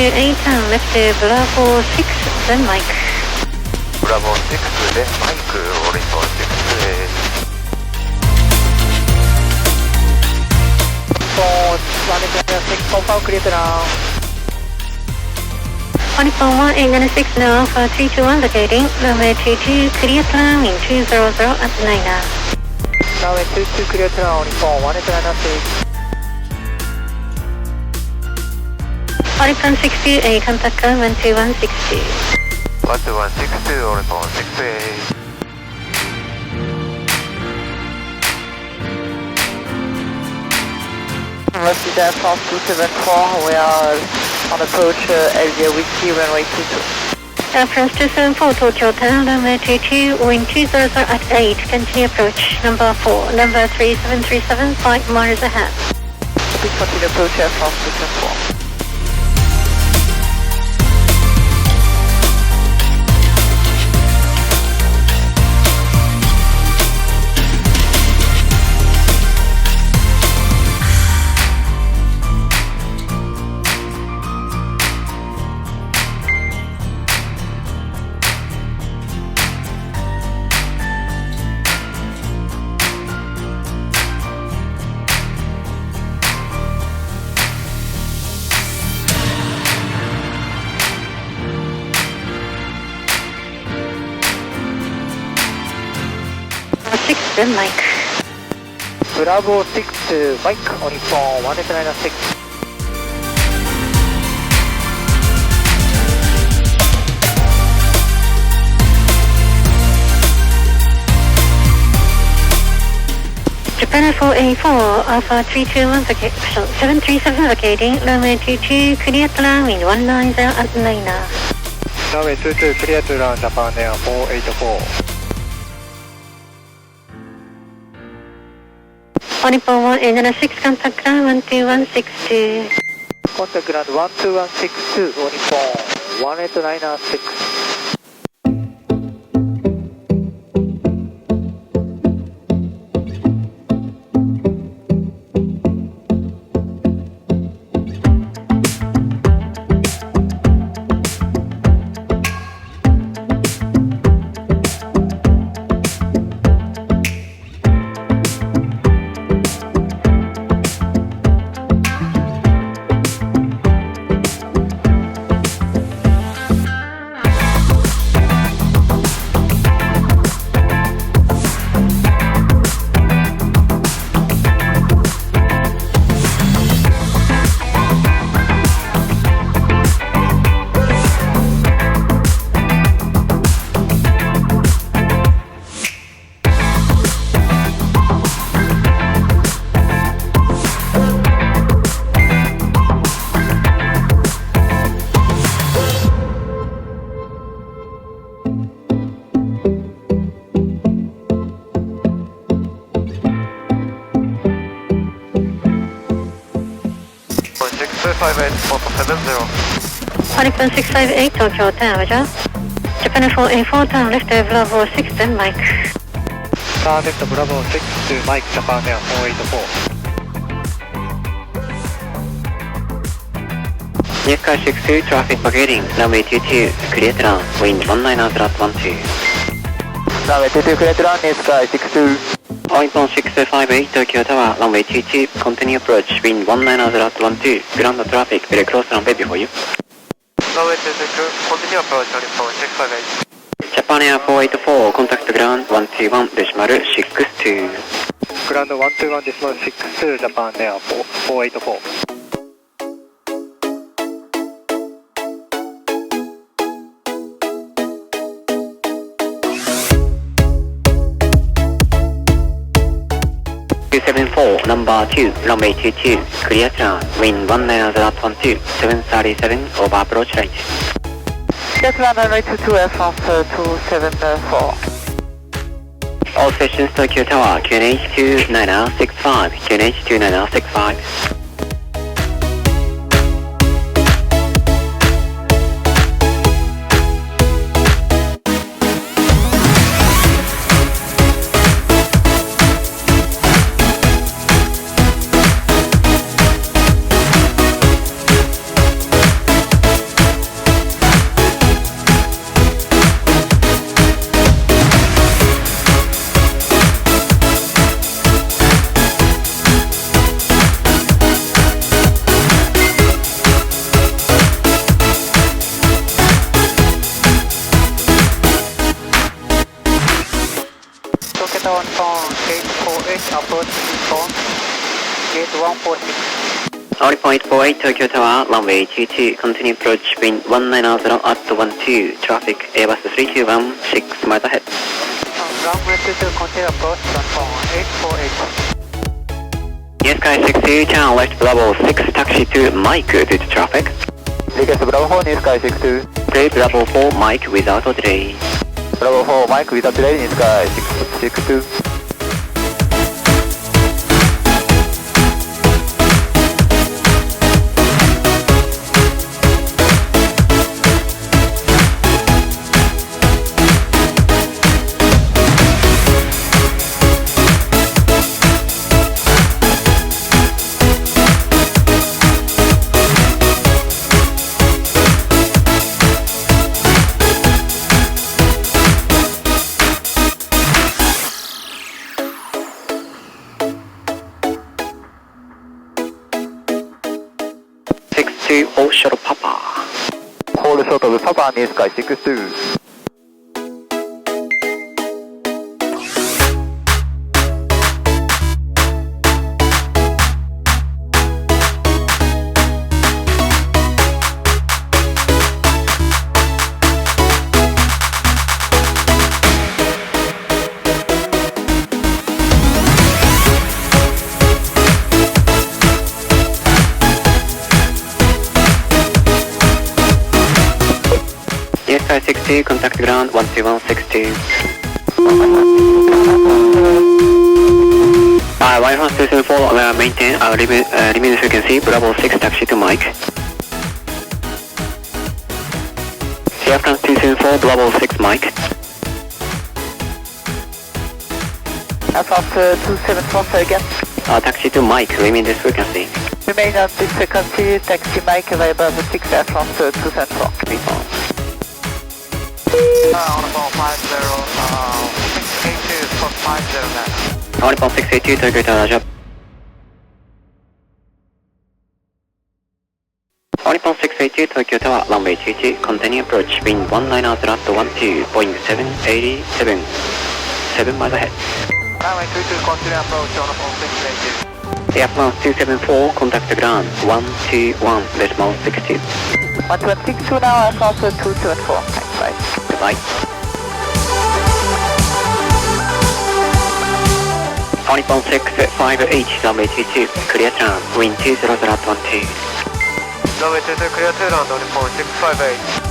628 turn left to Bravo 6, then Mike. Bravo 6, then Mike, rolling for 6A. Phone 196, confirm clear to now. 11896 now, Alpha 321 vacating, runway 22, clear to land, wind 200 at 9er. Runway 22 clear to now, phone 196. 11862A, contact ground 12162. 12162, rolling for 6A. Rusty Dam South 274, we are on approach LDA Wiki runway 22. Air France 274, Tokyo Town, runway 22, wind 200 at 8, continue approach, number 4, number 3737, 5 miles ahead. Please continue approach Air France 274. Then Mike. Bravo 6 to Mike on phone 196. Japan 4A4, Alpha 321 vacation, 737 vacating, runway 22, clear to land, wind 190 at 9er. Runway 22 clear to land, Japan Air 484. 11896, contact ground 12162. Contact ground 12162 on phone 18996. Hurricane 658, Tokyo Town, Roger. Japan 4A4, turn left to Bravo 6, then Mike. Turn left to Bravo 6 to Mike, Japan Air 484. Sky 62, traffic vacating, runway 22, clear to land, wind 190 at 12. Runway 22 clear to land, Sky 62. 11658, Tokyo Tower, runway 22, continue approach, wind 190 at 12, ground traffic, very close runway before you. Runway 22, continue approach, phone 658. Japan Air 484, contact ground 121.62. Ground 121.62, Japan Air 484. Number 2, runway 22, clear to land, wind 190 at 12, 737 over approach right. Clear to land, runway 22, Air France 274. All stations Tokyo Tower, QNH 2965, QNH 2965. Rocket on phone 848 approach phone gate 146. Only 848 Tokyo Tower, runway 22, continue approach wind 190 at 12, traffic Airbus 321, 6 miles ahead. Runway 22, continue approach on phone 848. Yes, Sky 62, turn left Bravo 6, taxi to Mike due to traffic. Request Bravo 4 New Sky 62. Play Bravo 4 Mike without delay. Bravo 4 Mike without delay New Sky 62. Hold short of Papa. Hold short of Papa New Sky 62. Yes, Sky 62, contact ground 12162. Wirefront 274, we are maintain our limit frequency, Bravo 6, taxi to Mike. Airfront 274, Bravo 6, Mike. Aircraft 274, say again. Taxi to Mike, remain this frequency. Remain on this frequency, taxi Mike, Viber 6, Aircraft 274. On the phone 50, 682, spot 50 now. Only 682, Tokyo Tower, Roger. Only 682, Tokyo Tower, runway 22, continue approach, wind 190 at 12, Boeing 787, 7 miles ahead. Runway 22, continue approach on the phone 682. Airfront 274, contact the ground 121.62. 12162 now, Aircraft 274. Thanks, bye. Goodbye. Only 658, runway 22, clear turn, wind 200 at 12. Runway 22, clear to land, only 658.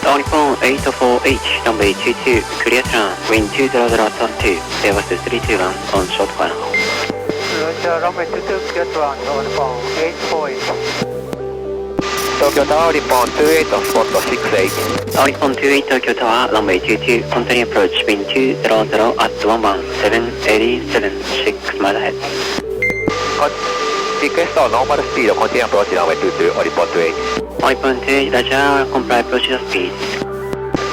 Only 848, runway 22, clear turn, wind 200 at 12, Airbus 321 on short final. Roger, runway 22, clear to land, on the phone 848. Tokyo Tower Nippon 28 on spot 68. Only 28, Tokyo Tower, runway 22, continue approach, wind 200 at 787, 6 miles ahead. Request on normal speed, continue approach runway 22 on Nippon 28. Only 28, Roger, comply procedure speed.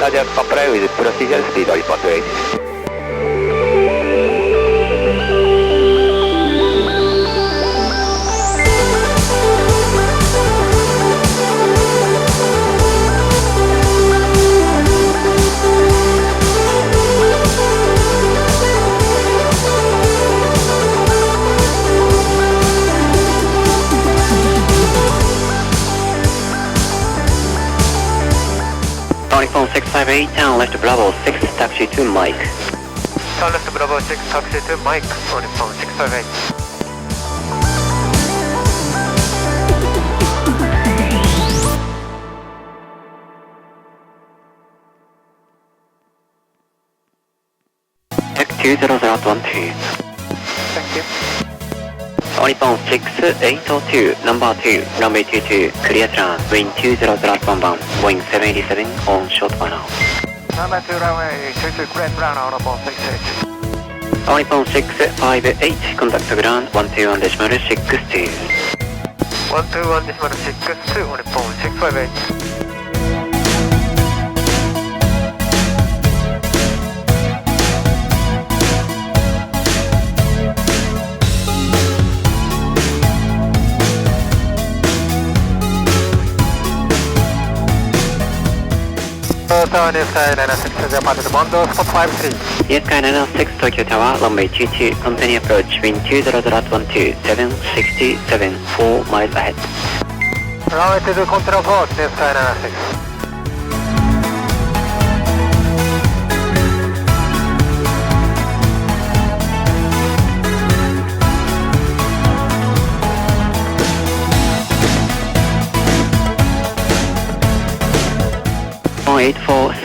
Roger, comply with procedure speed on Nippon 28. Only 658, turn left Bravo 6, taxi to Mike. Turn left Bravo 6, taxi to Mike, on the phone 658. 20012. Thank you. Oricon 6802, number 2, runway 22, clear to land, wind 20011, Boeing 787 on short final. Number 2 runway 22, clear to land, Oricon 68. Oricon 658, contact ground 121.62. 121.62, Oricon 658. Tower Sky 96 Japan to Mondo spot 53. Yes, Sky 96 Tokyo Tower, runway 22, company approach, wind 20012, 767, 4 miles ahead. Runway 22, continue approach, Yes, Sky 96.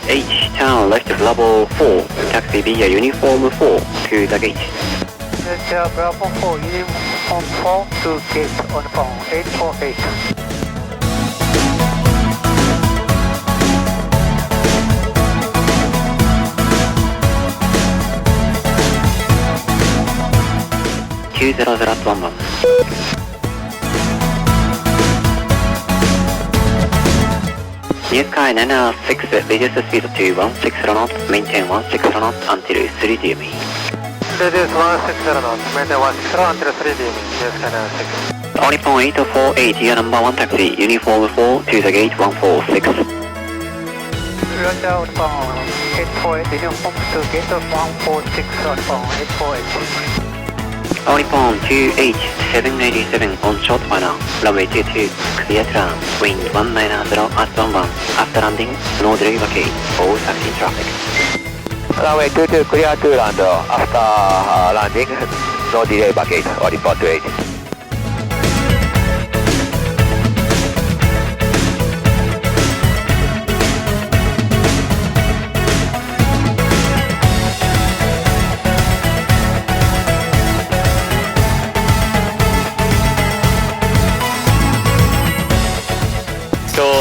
H town left of level 4, taxi via uniform 4 to the gate. Yes, Bravo 4, uniform 4 to gate on phone 848. New Sky 96, reduce the speed to 160 knots, maintain 160 knots until 3 DME. Reduce 160 knots, maintain 160 until 3 DME, Yes, Sky 96. Oricon 848, year number 1 taxi, uniform 4 to the gate 146. Roger, Oricon 848, uniform to gate 146, Oricon 848. Oricon 28787 on short final, runway 22, clear to land, wind 190 at 11, after landing, no delay vacate, all taxi traffic. Runway 22, clear to land, after landing, no delay vacate, Oricon 28.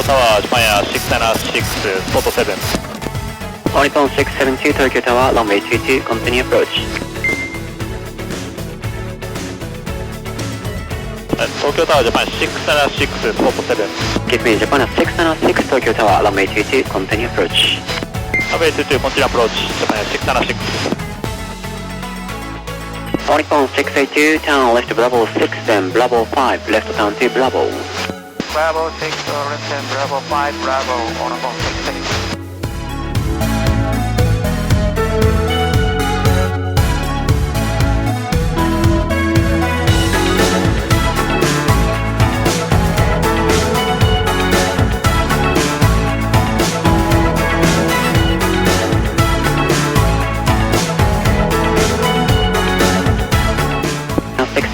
タワージャパンエア676スポット7。 Oricon 672 Tokyo Tower, runway 22, continue approach. 東京タワージャパン676スポット7。 Give me Japan 676 Tokyo Tower, runway 22, continue approach. ランウェイ22コンティニューアプローチジャパンエア676。 Oricon 682, town left Bravo 6, then Bravo 5, left town to Bravo. Bravo 6, left and Bravo 5, Bravo, Oricon 68.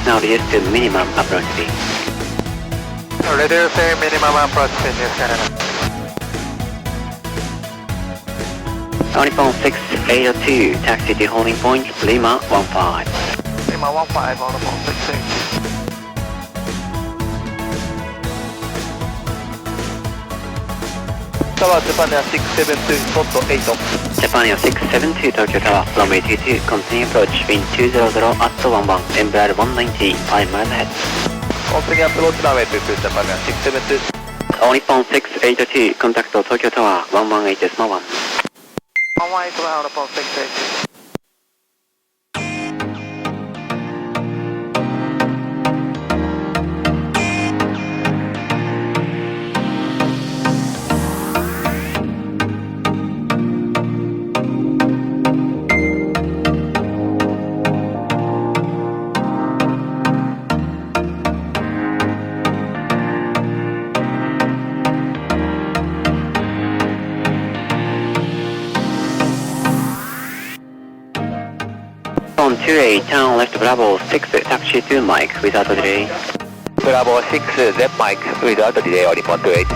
Now reduce to minimum approach speed. Reducing minimum approach speed, Yes, Canada. Oricon 682, taxi to holding point, Lima 15. Lima 15, Oricon 68. タワージャパンエア672スポット8。 Japan Air 672 Tokyo Tower, runway 22, continue approach, wind 200 at 11, Embraer 190, 5 miles ahead. コンティニューアプローチランウェイ22ジャパンエア672。 Oricon 682, contact Tokyo Tower, 118.1. 118, Oricon 68. On 28, town left Bravo 6, taxi to Mike without delay. Bravo 6, Z Mike, without delay, Oricon 28.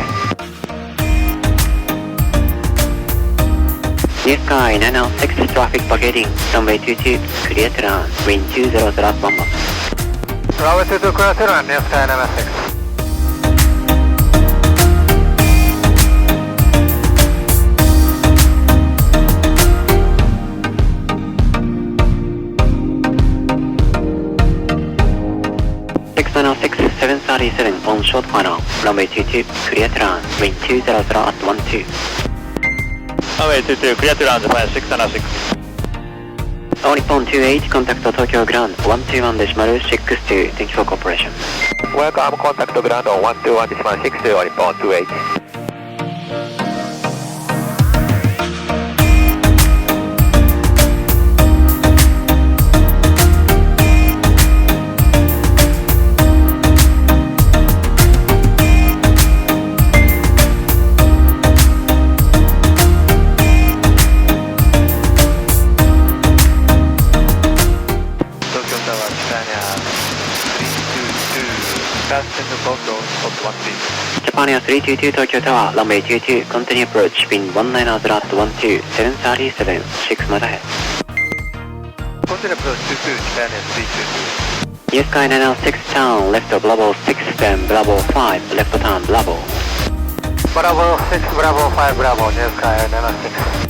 New Sky 906 traffic vacating runway 22 clear to land wind 20 at 11. Runway 22 clear to land, New Sky 906. Six 737 on short final runway 22 clear to land wind 20 at 12. Runway 22 clear to land final 676. All Nippon 28 contact Tokyo Ground 121.62. Thank you for cooperation. Welcome, contact ground on 121.62 on Nippon 28. Japan Air 322 Tokyo Tower, runway 22, continue approach, wind 19 at 12, 737, 6 miles ahead. Continue approach 22, Japan Air 322. New Sky 906 turn, left of Bravo 6, then Bravo 5, left turn Bravo. Bravo 6, Bravo 5, Bravo, New Sky 906.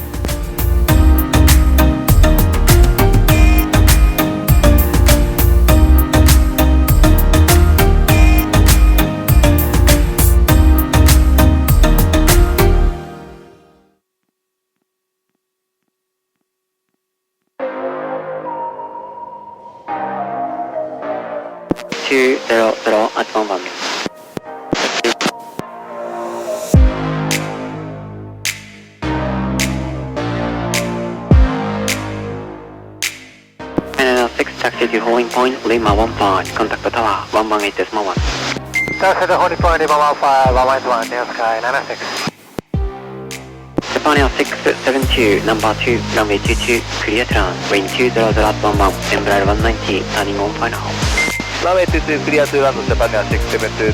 At 11. NL6 taxi to holding point Lima 15, contact the tower 118.1. Taxi to holding point Lima 15, 118, New Sky 906. Japan Air 672, number 2, runway 22, clear to land, wind 20 at 11, Embraer 190, turning on final. Runway 22 clear to land, Japan Air 672.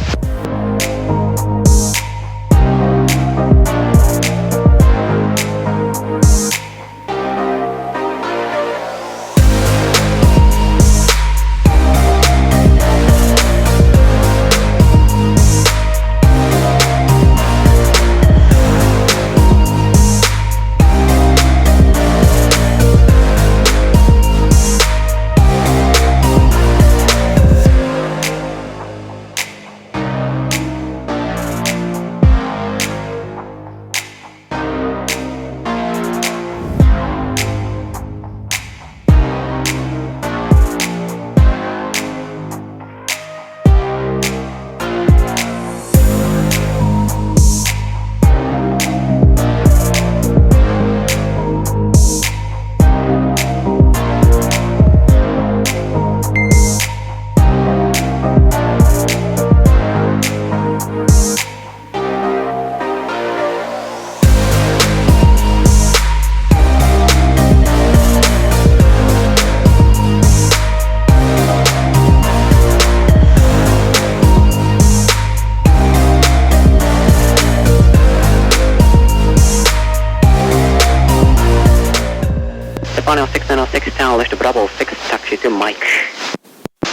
Japan Air 696 town, left Bravo 6, taxi to Mike.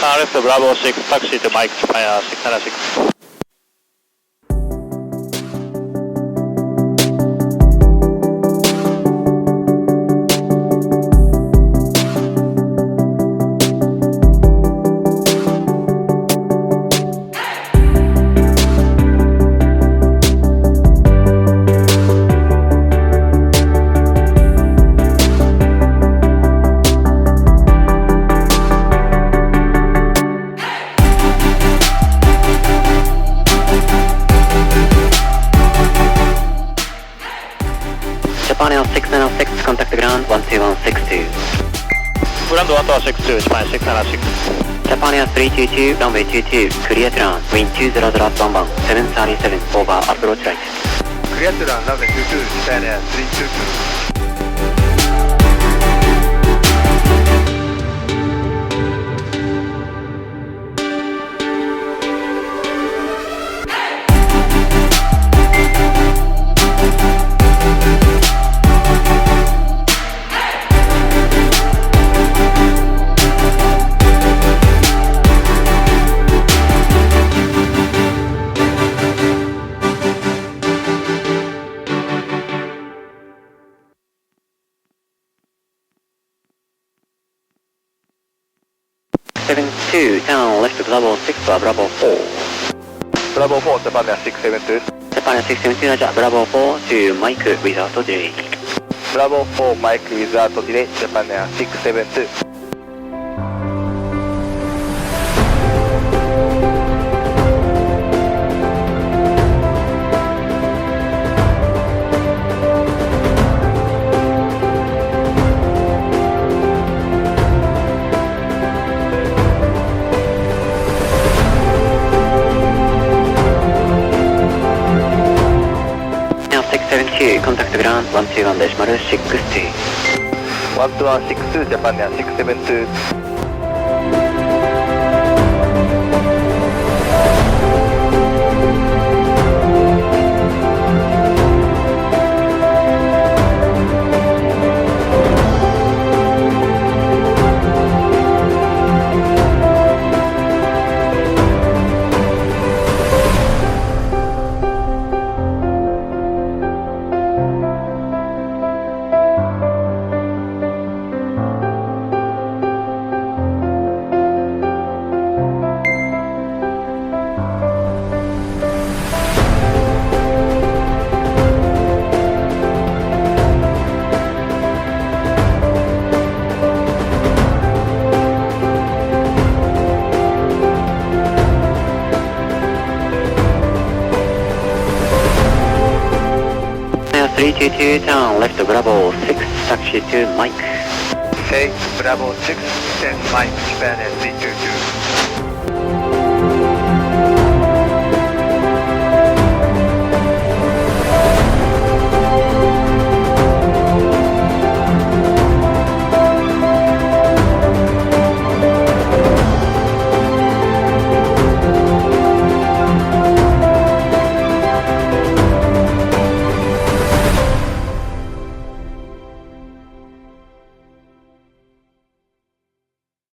Left Bravo 6, taxi to Mike, Japan Air 696. Japan Air 696, contact ground 12162. Ground 12162, Japan Air 696. Japan Air 322, runway 22, clear to land, wind 20 at 11, 737, over, approach right. Clear to land, runway 22, Japan Air 322. 672, down left Bravo 6 for Bravo 4. Bravo 4, Japan Air 672. Japan 672, Roger, Bravo 4 to Mike without delay. Bravo 4, Mike without delay, Japan Air 672. Contact ground 121.60. 1216, Japan Air 672. Air 322, down left Bravo 6, taxi to Mike. Say Bravo 6, 10 Mike, Japan Air 322.